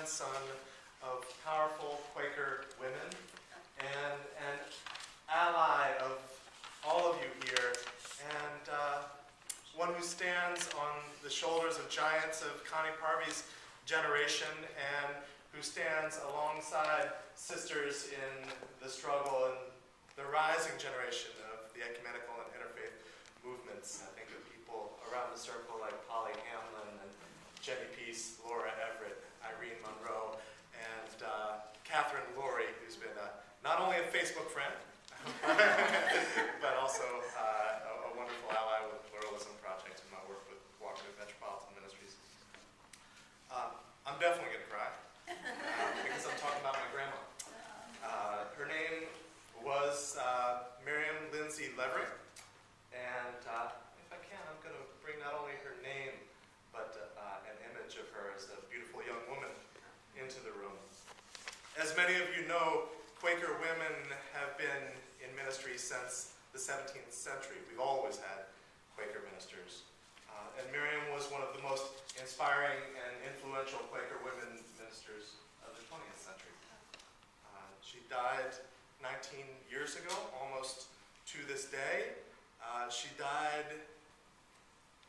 grandson of powerful Quaker women and an ally of all of you here, and one who stands on the shoulders of giants of Connie Parvey's generation and who stands alongside sisters in the struggle and the rising generation of the ecumenical and interfaith movements. I think of people around the circle like Polly Hamlin and Jenny Peace, Laura Everett, Irene Monroe, and Catherine Laurie, who's been not only a Facebook friend, but also a wonderful ally with the Pluralism Project and my work with Cooperative Metropolitan Ministries. I'm definitely going to cry because I'm talking about my grandma. Her name was Miriam Lindsey Levering, and if I can, I'm going to bring not only her name, but an image of her as a beautiful young woman into the room. As many of you know, Quaker women have been in ministry since the 17th century. We've always had Quaker ministers. And Miriam was one of the most inspiring and influential Quaker women ministers of the 20th century. She died 19 years ago, almost to this day. She died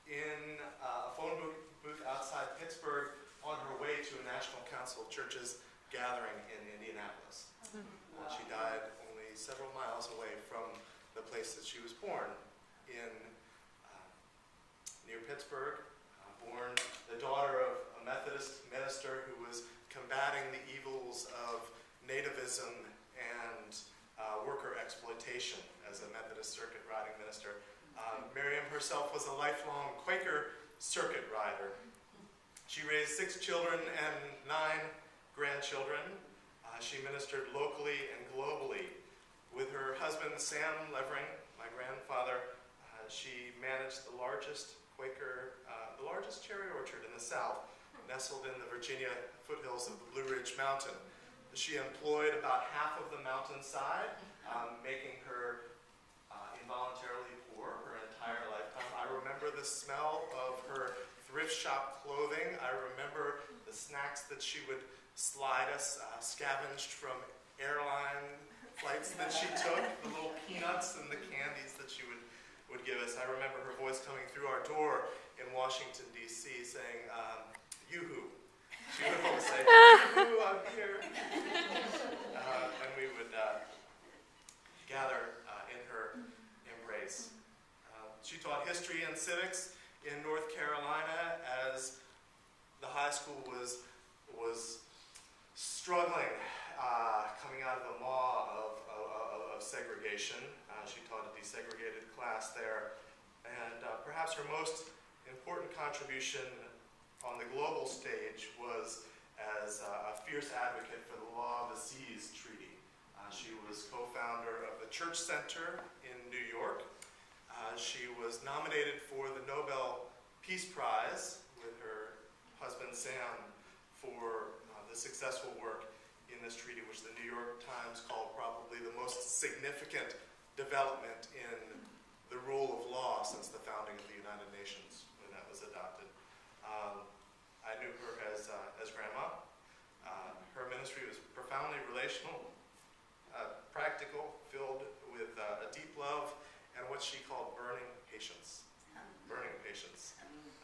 in a phone booth outside Pittsburgh on her way to a National Council of Churches gathering in Indianapolis. She died only several miles away from the place that she was born in near Pittsburgh, born the daughter of a Methodist minister who was combating the evils of nativism and worker exploitation as a Methodist circuit riding minister. Miriam herself was a lifelong Quaker circuit rider. She raised 6 children and 9 grandchildren. She ministered locally and globally. With her husband, Sam Levering, my grandfather, she managed the largest cherry orchard in the South, nestled in the Virginia foothills of the Blue Ridge Mountain. She employed about half of the mountainside, making her involuntarily poor her entire lifetime. I remember the smell of her thrift shop clothing. I remember the snacks that she would slide us, scavenged from airline flights that she took, the little peanuts and the candies that she would give us. I remember her voice coming through our door in Washington, D.C. saying, "Yoo-hoo." She would always say, "Yoo-hoo, I'm here." And we would gather in her embrace. She taught history and civics in North Carolina as the high school was struggling, coming out of the maw of segregation. She taught a desegregated class there. And perhaps her most important contribution on the global stage was as a fierce advocate for the Law of the Seas Treaty. She was co-founder of the Church Center in New York. She was nominated for the Nobel Peace Prize with her husband Sam for the successful work in this treaty, which the New York Times called probably the most significant development in the rule of law since the founding of the United Nations, when that was adopted. I knew her as grandma. Her ministry was profoundly relational, practical, filled with a deep love, and what she called burning patience. Burning patience.